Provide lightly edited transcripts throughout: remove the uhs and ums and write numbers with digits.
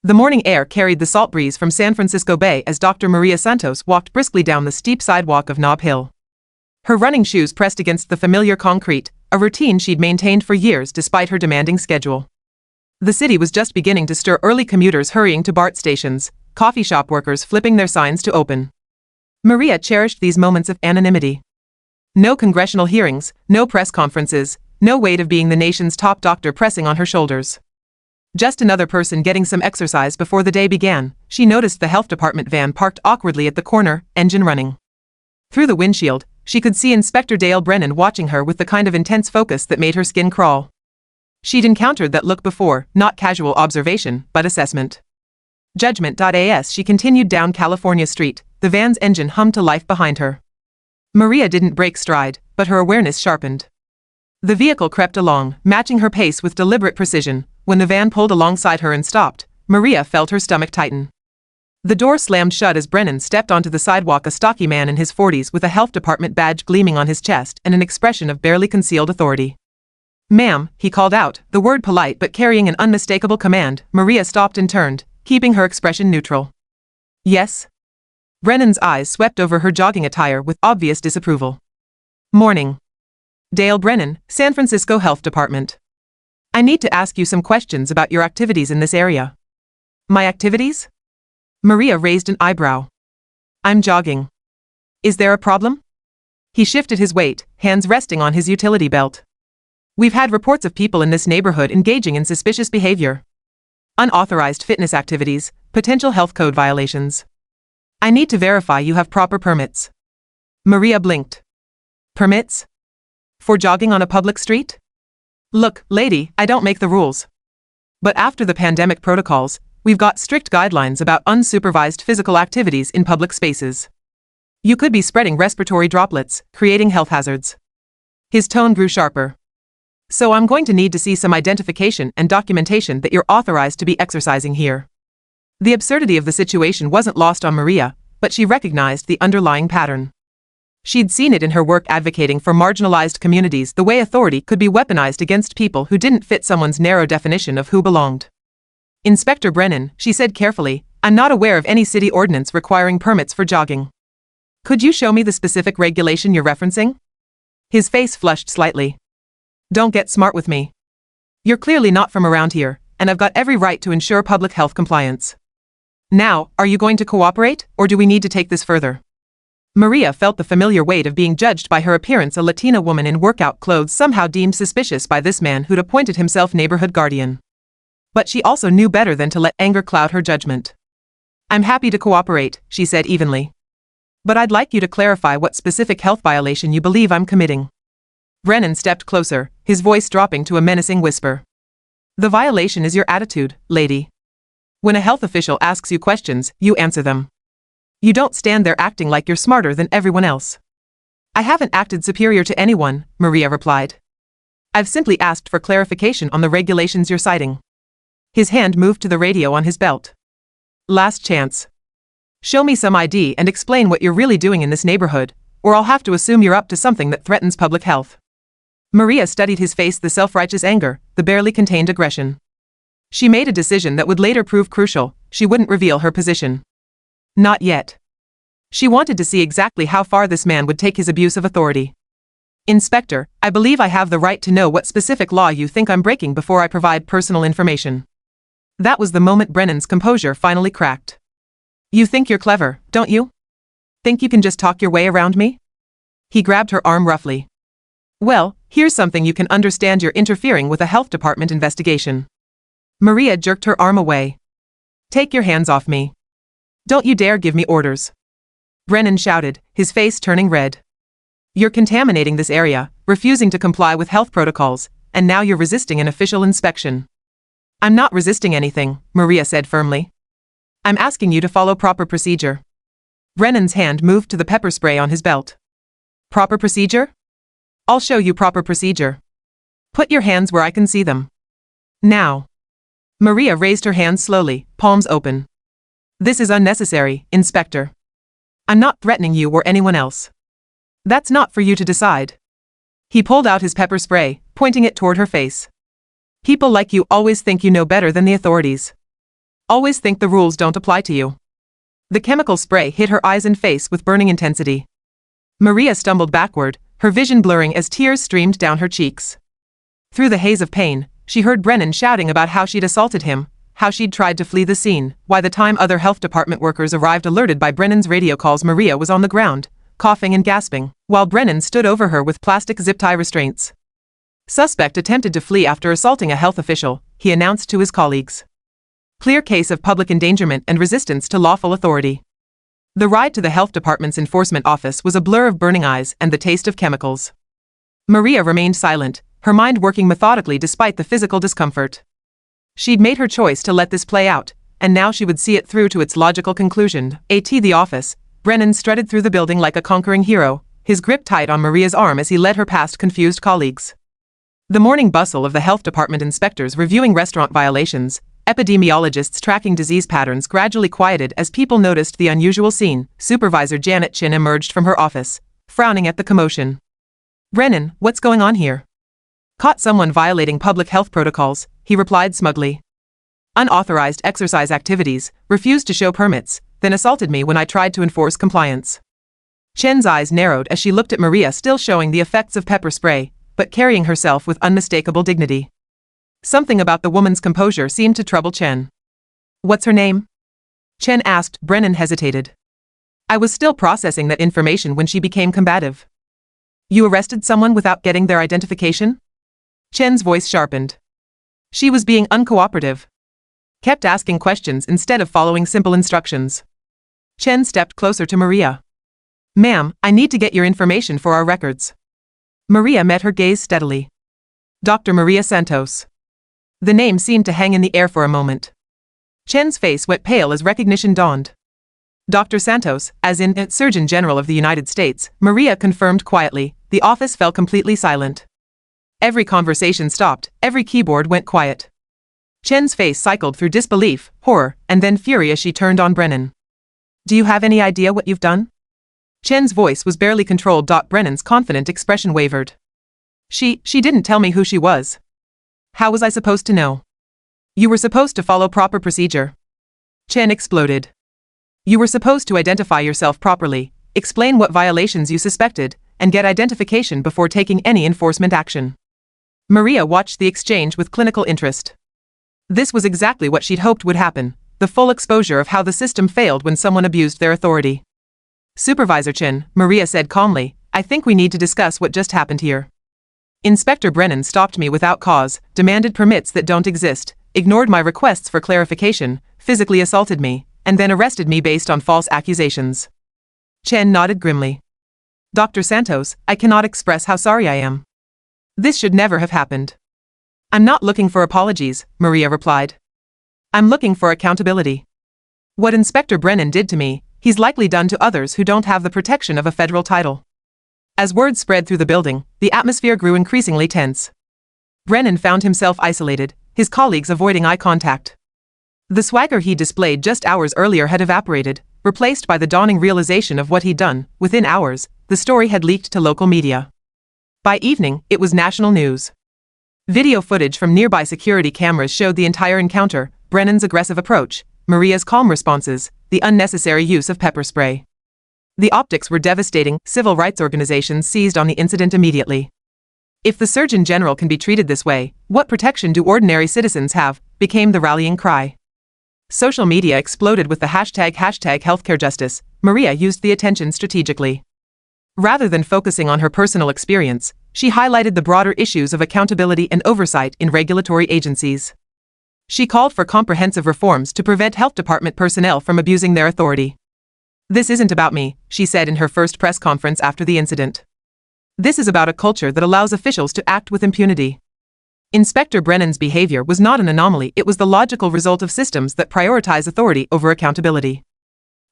The morning air carried the salt breeze from San Francisco Bay as Dr. Maria Santos walked briskly down the steep sidewalk of Nob Hill. Her running shoes pressed against the familiar concrete, a routine she'd maintained for years despite her demanding schedule. The city was just beginning to stir, early commuters hurrying to BART stations, coffee shop workers flipping their signs to open. Maria cherished these moments of anonymity. No congressional hearings, no press conferences, no weight of being the nation's top doctor pressing on her shoulders. Just another person getting some exercise before the day began. She noticed the health department van parked awkwardly at the corner, engine running. Through the windshield, she could see Inspector Dale Brennan watching her with the kind of intense focus that made her skin crawl. She'd encountered that look before, not casual observation, but assessment. Judgment. She continued down California Street, the van's engine hummed to life behind her. Maria didn't break stride, but her awareness sharpened. The vehicle crept along, matching her pace with deliberate precision. When the van pulled alongside her and stopped, Maria felt her stomach tighten. The door slammed shut as Brennan stepped onto the sidewalk, a stocky man in his 40s with a health department badge gleaming on his chest and an expression of barely concealed authority. "Ma'am," he called out, the word polite but carrying an unmistakable command. Maria stopped and turned, keeping her expression neutral. "Yes?" Brennan's eyes swept over her jogging attire with obvious disapproval. "Morning. Dale Brennan, San Francisco Health Department. I need to ask you some questions about your activities in this area." "My activities?" Maria raised an eyebrow. "I'm jogging." "Is there a problem?" He shifted his weight, hands resting on his utility belt. "We've had reports of people in this neighborhood engaging in suspicious behavior. Unauthorized fitness activities, potential health code violations. I need to verify you have proper permits." Maria blinked. "Permits? For jogging on a public street?" "Look, lady, I don't make the rules. But after the pandemic protocols, we've got strict guidelines about unsupervised physical activities in public spaces. You could be spreading respiratory droplets, creating health hazards." His tone grew sharper. "So I'm going to need to see some identification and documentation that you're authorized to be exercising here." The absurdity of the situation wasn't lost on Maria, but she recognized the underlying pattern. She'd seen it in her work advocating for marginalized communities, the way authority could be weaponized against people who didn't fit someone's narrow definition of who belonged. "Inspector Brennan," she said carefully, "I'm not aware of any city ordinance requiring permits for jogging. Could you show me the specific regulation you're referencing?" His face flushed slightly. "Don't get smart with me. You're clearly not from around here, and I've got every right to ensure public health compliance. Now, are you going to cooperate, or do we need to take this further?" Maria felt the familiar weight of being judged by her appearance, a Latina woman in workout clothes somehow deemed suspicious by this man who'd appointed himself neighborhood guardian. But she also knew better than to let anger cloud her judgment. "I'm happy to cooperate," she said evenly. "But I'd like you to clarify what specific health violation you believe I'm committing." Brennan stepped closer, his voice dropping to a menacing whisper. "The violation is your attitude, lady. When a health official asks you questions, you answer them. You don't stand there acting like you're smarter than everyone else." "I haven't acted superior to anyone," Maria replied. "I've simply asked for clarification on the regulations you're citing." His hand moved to the radio on his belt. "Last chance. Show me some ID and explain what you're really doing in this neighborhood, or I'll have to assume you're up to something that threatens public health." Maria studied his face, the self-righteous anger, the barely contained aggression. She made a decision that would later prove crucial. She wouldn't reveal her position. Not yet. She wanted to see exactly how far this man would take his abuse of authority. "Inspector, I believe I have the right to know what specific law you think I'm breaking before I provide personal information." That was the moment Brennan's composure finally cracked. "You think you're clever, don't you? Think you can just talk your way around me?" He grabbed her arm roughly. "Well, here's something you can understand. You're interfering with a health department investigation." Maria jerked her arm away. "Take your hands off me. Don't you dare give me orders." Brennan shouted, his face turning red. "You're contaminating this area, refusing to comply with health protocols, and now you're resisting an official inspection." "I'm not resisting anything," Maria said firmly. "I'm asking you to follow proper procedure." Brennan's hand moved to the pepper spray on his belt. "Proper procedure? I'll show you proper procedure. Put your hands where I can see them. Now." Maria raised her hands slowly, palms open. "This is unnecessary, Inspector. I'm not threatening you or anyone else. That's not for you to decide." He pulled out his pepper spray, pointing it toward her face. "People like you always think you know better than the authorities. Always think the rules don't apply to you. The chemical spray hit her eyes and face with burning intensity. Maria stumbled backward, her vision blurring as tears streamed down her cheeks. Through the haze of pain, she heard Brennan shouting about how she'd assaulted him, how she'd tried to flee the scene. By the time other health department workers arrived alerted by Brennan's radio calls, Maria was on the ground, coughing and gasping, while Brennan stood over her with plastic zip-tie restraints. Suspect attempted to flee after assaulting a health official, he announced to his colleagues. Clear case of public endangerment and resistance to lawful authority. The ride to the health department's enforcement office was a blur of burning eyes and the taste of chemicals. Maria remained silent, her mind working methodically despite the physical discomfort. She'd made her choice to let this play out, and now she would see it through to its logical conclusion. At the office, Brennan strutted through the building like a conquering hero, his grip tight on Maria's arm as he led her past confused colleagues. The morning bustle of the health department inspectors reviewing restaurant violations, epidemiologists tracking disease patterns gradually quieted as people noticed the unusual scene. Supervisor Janet Chin emerged from her office, frowning at the commotion. "Brennan, what's going on here?" "Caught someone violating public health protocols," he replied smugly. "Unauthorized exercise activities, refused to show permits, then assaulted me when I tried to enforce compliance." Chen's eyes narrowed as she looked at Maria, still showing the effects of pepper spray, but carrying herself with unmistakable dignity. Something about the woman's composure seemed to trouble Chen. "What's her name?" Chen asked. Brennan hesitated. "I was still processing that information when she became combative." "You arrested someone without getting their identification?" Chen's voice sharpened. She was being uncooperative. Kept asking questions instead of following simple instructions. Chen stepped closer to Maria. "Ma'am, I need to get your information for our records." Maria met her gaze steadily. "Dr. Maria Santos." The name seemed to hang in the air for a moment. Chen's face went pale as recognition dawned. "Dr. Santos, as in Surgeon General of the United States," Maria confirmed quietly. The office fell completely silent. Every conversation stopped, every keyboard went quiet. Chen's face cycled through disbelief, horror, and then fury as she turned on Brennan. "Do you have any idea what you've done?" Chen's voice was barely controlled. Brennan's confident expression wavered. She didn't tell me who she was. How was I supposed to know?" "You were supposed to follow proper procedure." Chen exploded. "You were supposed to identify yourself properly, explain what violations you suspected, and get identification before taking any enforcement action." Maria watched the exchange with clinical interest. This was exactly what she'd hoped would happen, the full exposure of how the system failed when someone abused their authority. "Supervisor Chen," Maria said calmly, "I think we need to discuss what just happened here." Inspector Brennan stopped me without cause, demanded permits that don't exist, ignored my requests for clarification, physically assaulted me, and then arrested me based on false accusations. Chen nodded grimly. "Dr. Santos, I cannot express how sorry I am. This should never have happened." "I'm not looking for apologies," Maria replied. "I'm looking for accountability. What Inspector Brennan did to me, he's likely done to others who don't have the protection of a federal title." As word spread through the building, the atmosphere grew increasingly tense. Brennan found himself isolated, his colleagues avoiding eye contact. The swagger he displayed just hours earlier had evaporated, replaced by the dawning realization of what he'd done. Within hours, the story had leaked to local media. By evening, it was national news. Video footage from nearby security cameras showed the entire encounter, Brennan's aggressive approach, Maria's calm responses, the unnecessary use of pepper spray. The optics were devastating. Civil rights organizations seized on the incident immediately. "If the Surgeon General can be treated this way, what protection do ordinary citizens have?" became the rallying cry. Social media exploded with the hashtag #HealthcareJustice. Maria used the attention strategically. Rather than focusing on her personal experience, she highlighted the broader issues of accountability and oversight in regulatory agencies. She called for comprehensive reforms to prevent health department personnel from abusing their authority. "This isn't about me," she said in her first press conference after the incident. "This is about a culture that allows officials to act with impunity." Inspector Brennan's behavior was not an anomaly, it was the logical result of systems that prioritize authority over accountability.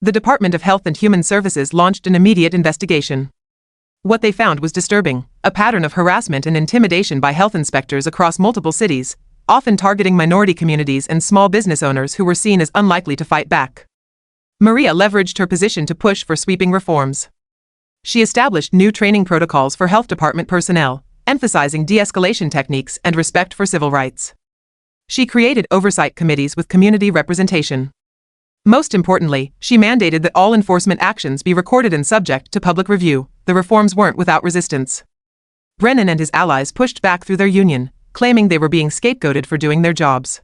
The Department of Health and Human Services launched an immediate investigation. What they found was disturbing, a pattern of harassment and intimidation by health inspectors across multiple cities, often targeting minority communities and small business owners who were seen as unlikely to fight back. Maria leveraged her position to push for sweeping reforms. She established new training protocols for health department personnel, emphasizing de-escalation techniques and respect for civil rights. She created oversight committees with community representation. Most importantly, she mandated that all enforcement actions be recorded and subject to public review. The reforms weren't without resistance. Brennan and his allies pushed back through their union, claiming they were being scapegoated for doing their jobs.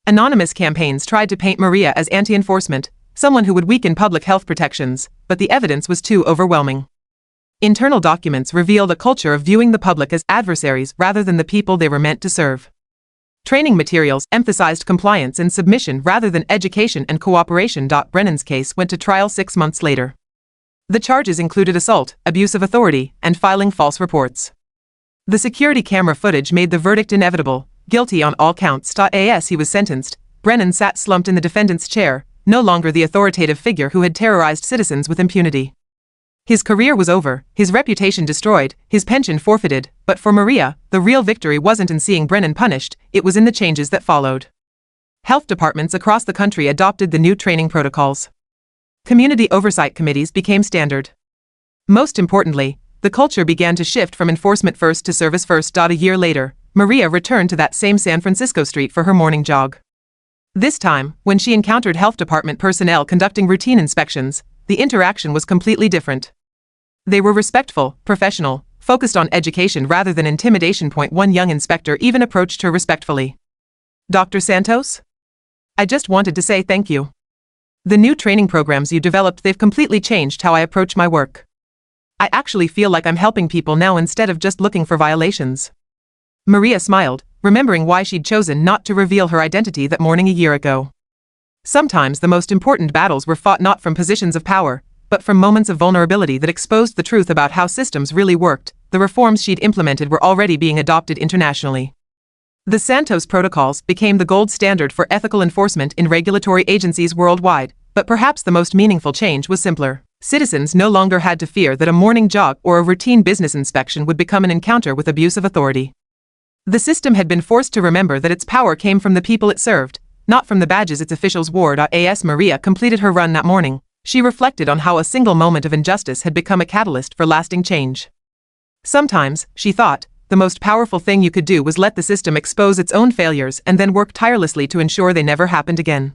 Anonymous campaigns tried to paint Maria as anti-enforcement, someone who would weaken public health protections, but the evidence was too overwhelming. Internal documents revealed a culture of viewing the public as adversaries rather than the people they were meant to serve. Training materials emphasized compliance and submission rather than education and cooperation. Brennan's case went to trial 6 months later. The charges included assault, abuse of authority, and filing false reports. The security camera footage made the verdict inevitable, guilty on all counts. As he was sentenced, Brennan sat slumped in the defendant's chair, no longer the authoritative figure who had terrorized citizens with impunity. His career was over, his reputation destroyed, his pension forfeited, but for Maria, the real victory wasn't in seeing Brennan punished, it was in the changes that followed. Health departments across the country adopted the new training protocols. Community oversight committees became standard. Most importantly, the culture began to shift from enforcement first to service first. A year later, Maria returned to that same San Francisco street for her morning jog. This time, when she encountered health department personnel conducting routine inspections, the interaction was completely different. They were respectful, professional, focused on education rather than intimidation. One young inspector even approached her respectfully. "Dr. Santos? I just wanted to say thank you. The new training programs you developed, they've completely changed how I approach my work. I actually feel like I'm helping people now instead of just looking for violations." Maria smiled, remembering why she'd chosen not to reveal her identity that morning a year ago. Sometimes the most important battles were fought not from positions of power, but from moments of vulnerability that exposed the truth about how systems really worked. The reforms she'd implemented were already being adopted internationally. The Santos protocols became the gold standard for ethical enforcement in regulatory agencies worldwide, but perhaps the most meaningful change was simpler. Citizens no longer had to fear that a morning jog or a routine business inspection would become an encounter with abuse of authority. The system had been forced to remember that its power came from the people it served, not from the badges its officials wore. As Maria completed her run that morning, she reflected on how a single moment of injustice had become a catalyst for lasting change. Sometimes, she thought, the most powerful thing you could do was let the system expose its own failures and then work tirelessly to ensure they never happened again.